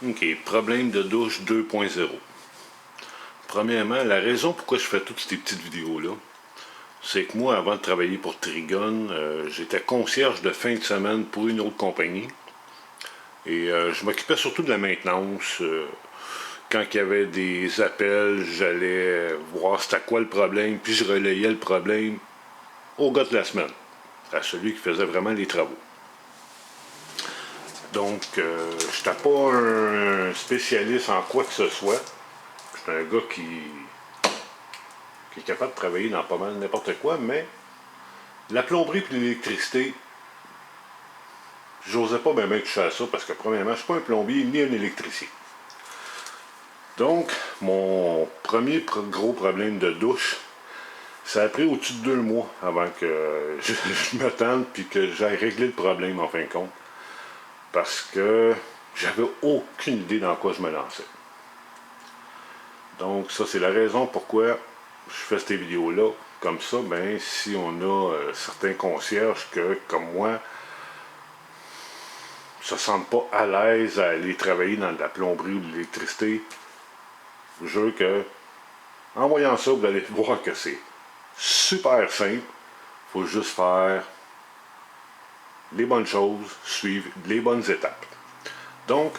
Ok, problème de douche 2.0. Premièrement, la raison pourquoi je fais toutes ces petites vidéos-là, c'est que moi, avant de travailler pour Trigon, j'étais concierge de fin de semaine pour une autre compagnie. Et je m'occupais surtout de la maintenance. Quand il y avait des appels, j'allais voir c'était quoi le problème, puis je relayais le problème au gars de la semaine, à celui qui faisait vraiment les travaux. Donc, je n'étais pas un spécialiste en quoi que ce soit. J'étais un gars qui est capable de travailler dans pas mal n'importe quoi, mais la plomberie et l'électricité, j'osais pas bien toucher à ça parce que, premièrement, je ne suis pas un plombier ni un électricien. Donc, mon premier gros problème de douche, ça a pris au-dessus de 2 mois avant que je me tente puis que j'aille régler le problème en fin de compte. Parce que j'avais aucune idée dans quoi je me lançais. Donc, ça, c'est la raison pourquoi je fais ces vidéos-là. Comme ça, ben, si on a certains concierges que, comme moi, se sentent pas à l'aise à aller travailler dans de la plomberie ou de l'électricité, je vous jure que, en voyant ça, vous allez voir que c'est super simple. Il faut juste faire les bonnes choses, suivre les bonnes étapes. Donc,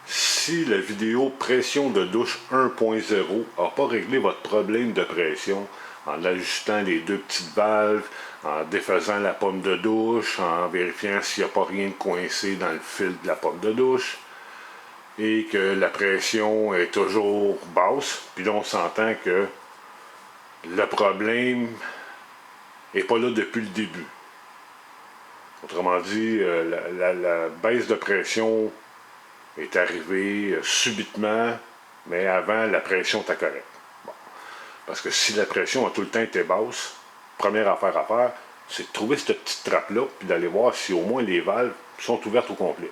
si la vidéo pression de douche 1.0 n'a pas réglé votre problème de pression en ajustant les 2 petites valves, en défaisant la pomme de douche, en vérifiant s'il n'y a pas rien de coincé dans le fil de la pomme de douche, et que la pression est toujours basse, puis là on s'entend que le problème n'est pas là depuis le début. Autrement dit, la baisse de pression est arrivée subitement, mais avant, la pression était correcte. Bon. Parce que si la pression a tout le temps été basse, première affaire à faire, c'est de trouver cette petite trappe-là, puis d'aller voir si au moins les valves sont ouvertes au complet.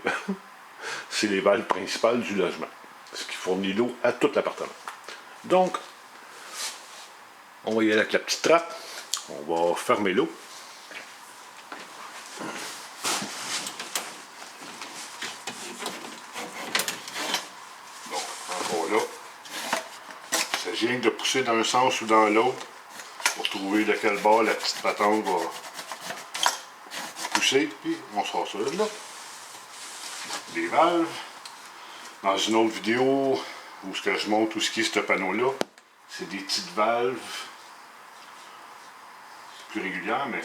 C'est les valves principales du logement, ce qui fournit l'eau à tout l'appartement. Donc, on va y aller avec la petite trappe, on va fermer l'eau. Là, il s'agit rien que de pousser dans un sens ou dans l'autre pour trouver de quel bord la petite patente va pousser, puis on sort ça de là. Les valves. Dans une autre vidéo où ce que je montre tout ce qui est ce panneau-là, c'est des petites valves plus régulières, mais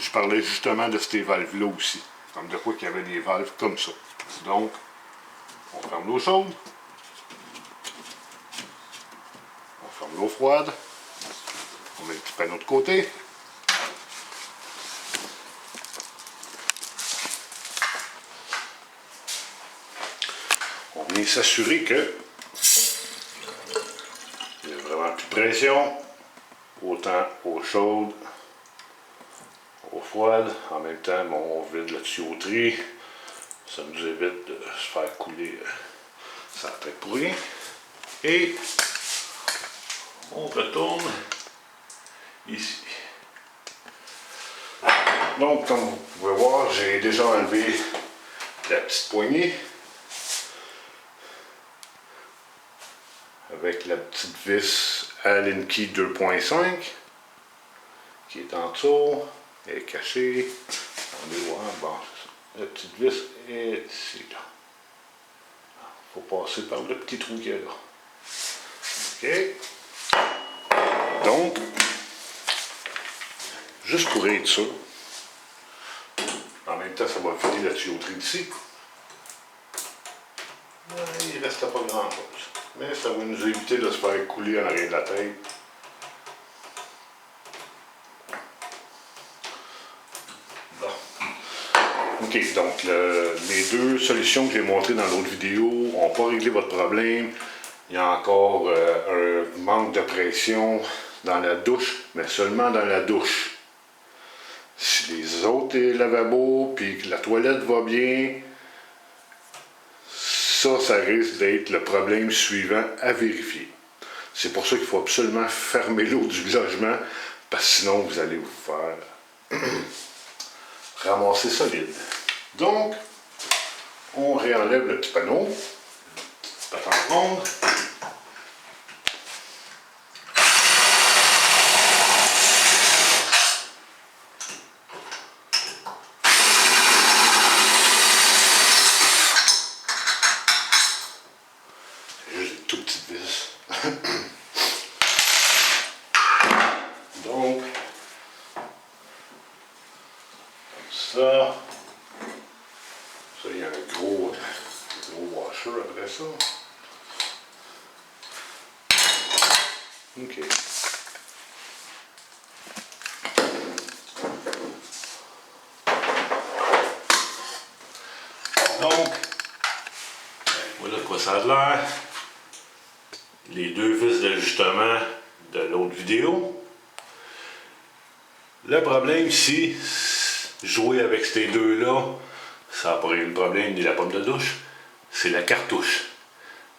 je parlais justement de ces valves-là aussi. Comme de quoi qu'il y avait des valves comme ça. Donc, on ferme l'eau chaude. L'eau froide, on met le petit panneau de côté. On vient s'assurer que il n'y a vraiment plus de pression, autant eau chaude, eau froide. En même temps, on vide la tuyauterie, ça nous évite de se faire couler ça tête pour rien. Et on retourne ici. Donc, comme vous pouvez voir, j'ai déjà enlevé la petite poignée avec la petite vis Allen Key 2.5 qui est en dessous, elle est cachée. On va voir, bon, la petite vis est ici. Il faut passer par le petit trou qu'il y a là. OK. Donc, juste pour être sûr, en même temps, ça va vider la tuyauterie d'ici. Il ne reste pas grand-chose. Mais ça va nous éviter de se faire couler en arrière de la tête. Bon. OK, donc les 2 solutions que j'ai montrées dans l'autre vidéo n'ont pas réglé votre problème. Il y a encore un manque de pression dans la douche, mais seulement dans la douche. Si les autres lavabos puis que la toilette va bien, ça risque d'être le problème suivant à vérifier. C'est pour ça qu'il faut absolument fermer l'eau du logement, parce que sinon vous allez vous faire ramasser solide. Donc, on réenlève le petit panneau. en ronde. C'est juste des tout petites vis. Donc, ça, il y a un gros washer après ça. OK. Donc, voilà de quoi ça a l'air. Les deux vis d'ajustement de l'autre vidéo. Le problème ici, jouer avec ces deux-là, ça n'a pas réglé le problème ni la pomme de douche, c'est la cartouche.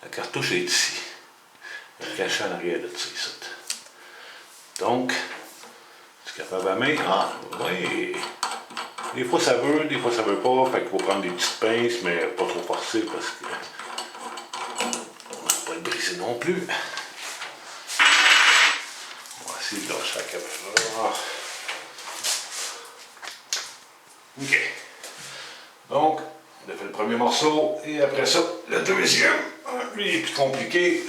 La cartouche est ici. Elle est cachée en arrière de ça ici. Donc, tu es capable à main. Ah, oui. Des fois ça veut pas. Fait qu'il faut prendre des petites pinces, mais pas trop forcer parce que on va pas le briser non plus. On va essayer de lâcher la caméra. OK. Donc, on a fait le premier morceau et après ça, le deuxième. Lui, il est plus compliqué.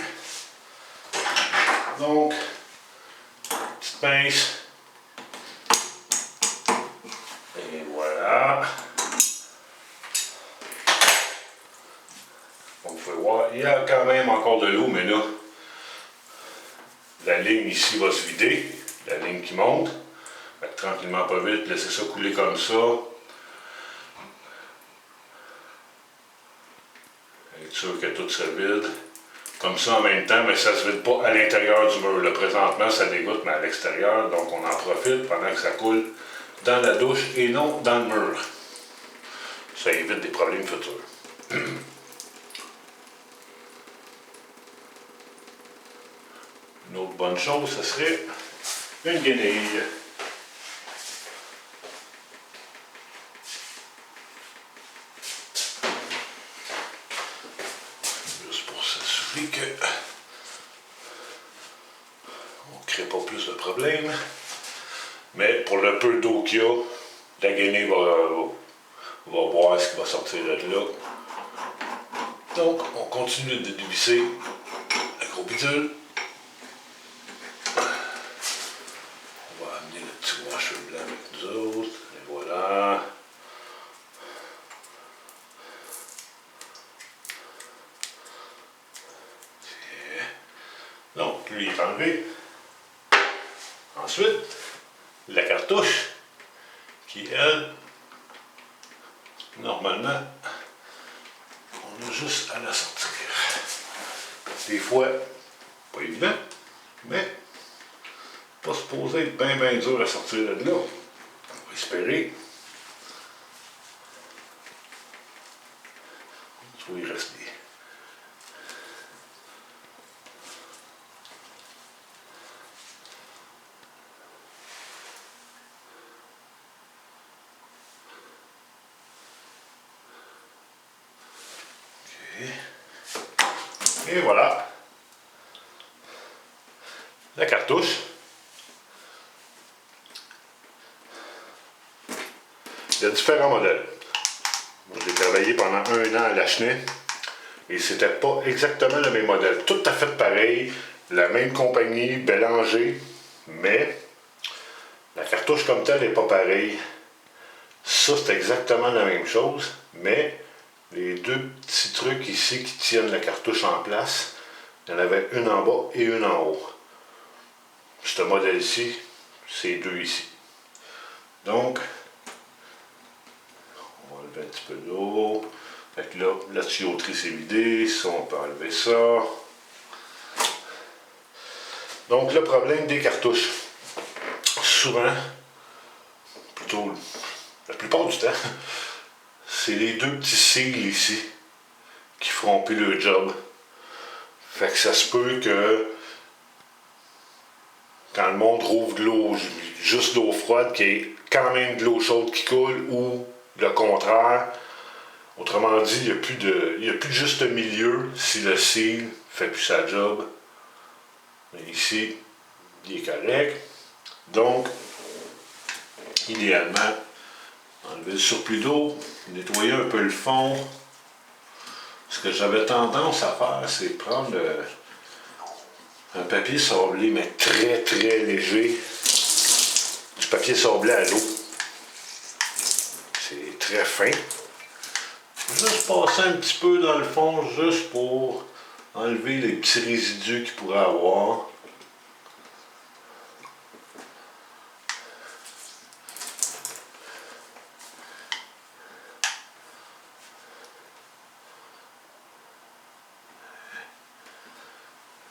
Donc, petite pince. Et voilà. Comme vous pouvez voir, il y a quand même encore de l'eau, mais là, la ligne ici va se vider. La ligne qui monte. Fait que tranquillement, pas vite, laissez ça couler comme ça. Être sûr que tout se vide. Comme ça en même temps, mais ça ne se vide pas à l'intérieur du mur. Là, présentement, ça dégoutte, mais à l'extérieur. Donc, on en profite pendant que ça coule dans la douche et non dans le mur. Ça évite des problèmes futurs. Une autre bonne chose, ce serait une guenille. Juste pour s'assurer que on ne crée pas plus de problèmes. Mais pour le peu d'eau qu'il y a, la guenille va voir ce qui va sortir de là. Donc, on continue de dévisser le gros bidule. On va amener le petit washer blanc avec nous autres. Et voilà. Donc, lui est enlevé. Ensuite, la cartouche, qui elle, normalement, on a juste à la sortir. Des fois, pas évident, mais pas supposé être bien dur à sortir de là. On va espérer. Tu vois, il reste des... Et voilà la cartouche. Il y a différents modèles. J'ai travaillé pendant 1 an à Lachenay et c'était pas exactement le même modèle. Tout à fait pareil, la même compagnie, Bélanger, mais la cartouche comme telle n'est pas pareille. Ça, c'est exactement la même chose, mais les deux petits trucs ici qui tiennent la cartouche en place, il y en avait une en bas et une en haut. Ce modèle-ci, c'est deux ici. Donc, on va enlever un petit peu d'eau. Fait que là, la tuyauterie s'est vidée. Ça, on peut enlever ça. Donc, le problème des cartouches, souvent, plutôt la plupart du temps, c'est les deux petits cils ici qui feront plus le job. Fait que ça se peut que quand le monde rouvre de l'eau, juste d'eau froide, qu'il y ait quand même de l'eau chaude qui coule, ou le contraire, Autrement dit, il n'y a plus de juste milieu si le seal fait plus sa job. Mais ici, il est correct. Donc, idéalement, enlever le surplus d'eau, nettoyer un peu le fond. Ce que j'avais tendance à faire, c'est prendre un papier sablé, mais très très léger. Du papier sablé à l'eau. C'est très fin. Juste passer un petit peu dans le fond, juste pour enlever les petits résidus qu'il pourrait avoir.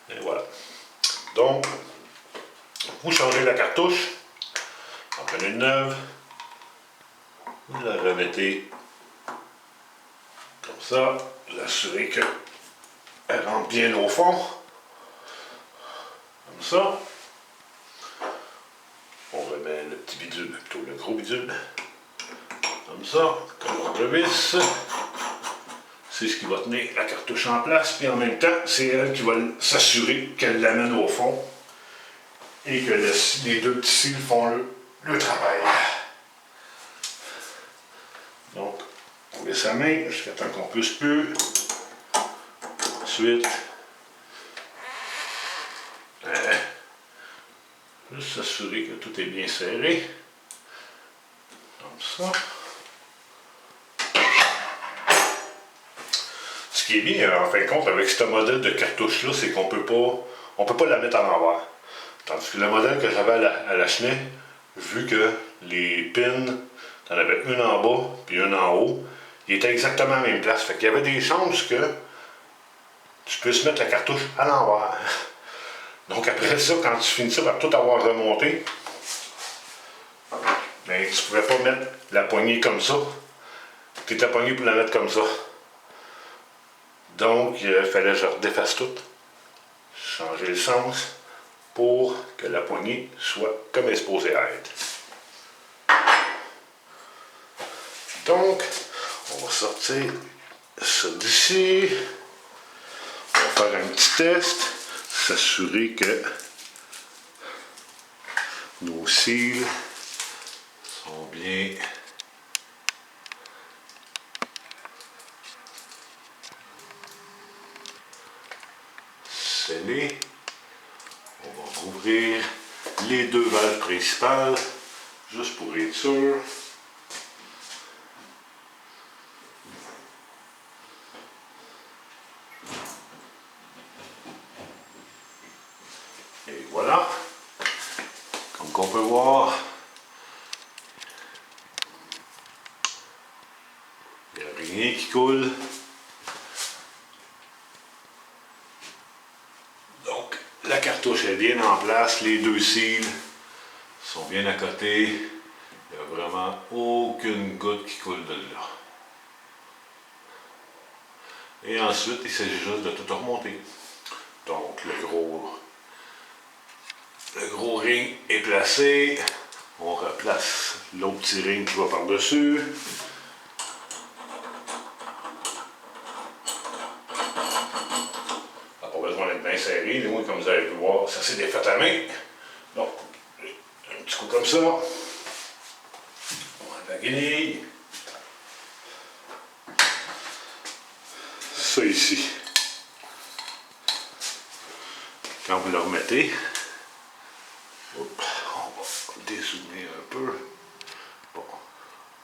Et voilà. Donc, vous changez la cartouche, en prenez une neuve, vous la remettez comme ça, vous assurez qu'elle rentre bien au fond, comme ça. On remet le petit bidule, plutôt le gros bidule, comme ça, comme le vis. C'est ce qui va tenir la cartouche en place, puis en même temps, c'est elle qui va s'assurer qu'elle l'amène au fond et que les deux petits cils font le travail. Donc, on laisse sa main jusqu'à temps qu'on puisse plus. Ensuite, juste s'assurer que tout est bien serré. Comme ça. Ce qui est bien, en fin de compte, avec ce modèle de cartouche-là, c'est qu'on peut pas la mettre à l'envers. Tandis que le modèle que j'avais à la Chenet, vu que les pins, t'en avais une en bas puis une en haut, ils étaient exactement à la même place. Fait qu'il y avait des chances que tu puisses mettre la cartouche à l'envers. Donc après ça, quand tu finis ça par tout avoir remonté, ben, tu ne pouvais pas mettre la poignée comme ça. Tu étais pogné pour la mettre comme ça. Donc, il fallait que je redéfasse tout, changer le sens pour que la poignée soit comme elle est supposée être. Donc, on va sortir ça d'ici. On va faire un petit test, s'assurer que nos cils sont bien scellés. On va rouvrir les deux valves principales, juste pour être sûr. Et voilà. Comme on peut voir, il n'y a rien qui coule. Donc, la cartouche est bien en place, les deux cils sont bien à côté. Il n'y a vraiment aucune goutte qui coule de là. Et ensuite, il s'agit juste de tout remonter. Donc, le gros ring est placé. On replace l'autre petit ring qui va par-dessus. Ça n'a pas besoin d'être bien serré. Les moins, comme vous avez pu voir, ça s'est défait à main. Donc, un petit coup comme ça. On enlève la guenille. Ça ici. Quand vous le remettez, hop, on va dessouder un peu. Bon,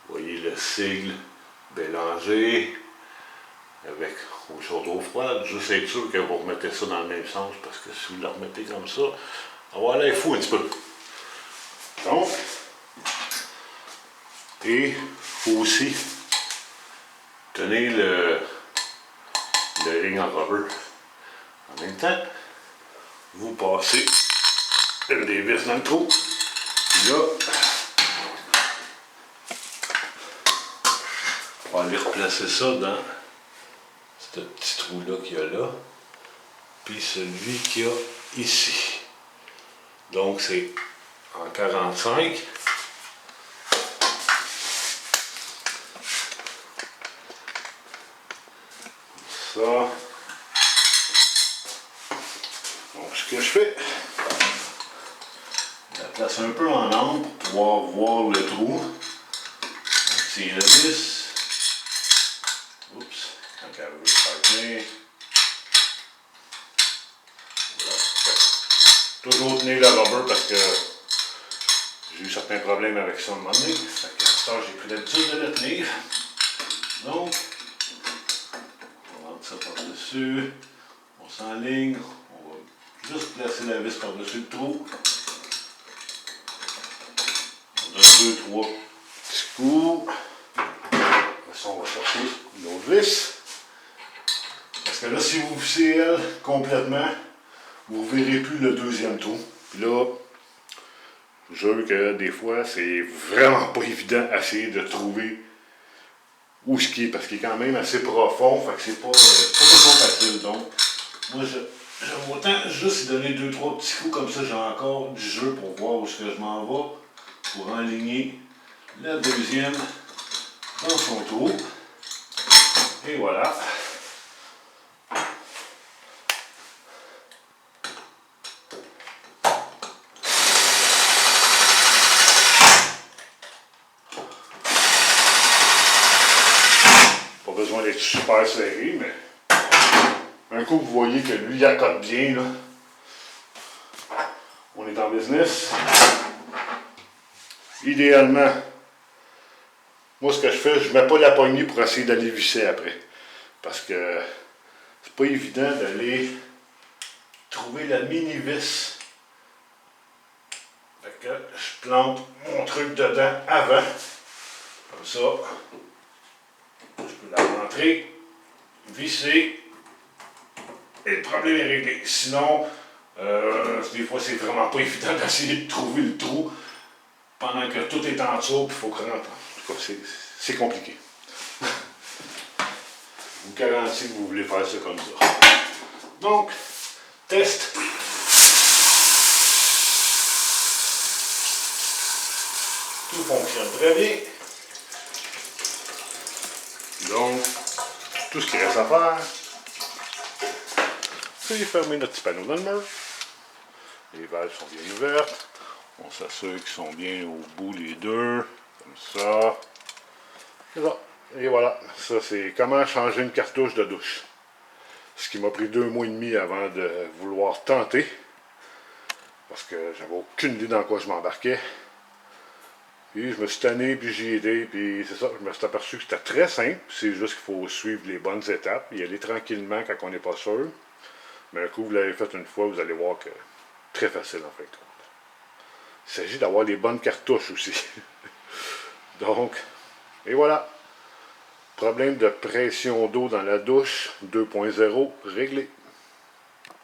vous voyez le sigle mélangé avec au chaud d'eau froide. Juste être sûr que vous remettez ça dans le même sens, parce que si vous le remettez comme ça, on va aller fou un petit peu. Donc, et il faut aussi tenir le ring en rubber. En même temps, vous passez une des vis dans le trou. Puis là, on va aller replacer ça dans ce petit trou-là qu'il y a là. Puis celui qu'il y a ici. Donc c'est en 45. ça. Donc, ce que je fais, je la place un peu en angle pour pouvoir voir le trou. On tire la vis. Oups, quand elle veut se faire tenir. Toujours tenir le rubber parce que j'ai eu certains problèmes avec ça à un moment donné. Fait que ça, j'ai pris l'habitude de le tenir. Donc, on rentre ça par-dessus. On s'enligne. On va juste placer la vis par-dessus le trou. On donne 2-3 petits coups. Après ça, on va chercher une autre vis. Parce que là, si vous vissez elle complètement, vous ne verrez plus le deuxième trou. Puis là, je jure que des fois, c'est vraiment pas évident d'essayer de trouver où ce qui est, parce qu'il est quand même assez profond, fait que c'est pas toujours facile. Donc, moi, j'aime autant juste donner 2-3 petits coups, comme ça, j'ai encore du jeu pour voir où est-ce que je m'en vais, pour enligner la deuxième dans son trou. Et voilà. Pas besoin d'être super serré, mais un coup vous voyez que lui il accote bien, là. On est en business. Idéalement, moi ce que je fais, je ne mets pas la poignée pour essayer d'aller visser après. Parce que c'est pas évident d'aller trouver la mini-vis. Fait que je plante mon truc dedans avant. Comme ça, je peux la rentrer, visser, et le problème est réglé. Sinon, des fois c'est vraiment pas évident d'essayer de trouver le trou pendant que tout est en dessous, puis il faut que rentre. En tout cas, c'est compliqué. Je vous garantis que vous voulez faire ça comme ça. Donc, test. Tout fonctionne très bien. Donc, tout ce qu'il reste à faire, c'est fermer notre petit panneau dans le mur. Les valves sont bien ouvertes. On s'assure qu'ils sont bien au bout les deux. Comme ça. C'est ça. Et voilà. Ça, c'est comment changer une cartouche de douche. Ce qui m'a pris 2 mois et demi avant de vouloir tenter. Parce que j'avais aucune idée dans quoi je m'embarquais. Puis je me suis tanné, puis j'y ai été, puis c'est ça, je me suis aperçu que c'était très simple. C'est juste qu'il faut suivre les bonnes étapes, y aller tranquillement quand on n'est pas sûr. Mais un coup, vous l'avez fait une fois, vous allez voir que c'est très facile en fin de compte. Il s'agit d'avoir les bonnes cartouches aussi. Donc, et voilà. Problème de pression d'eau dans la douche 2.0 réglé.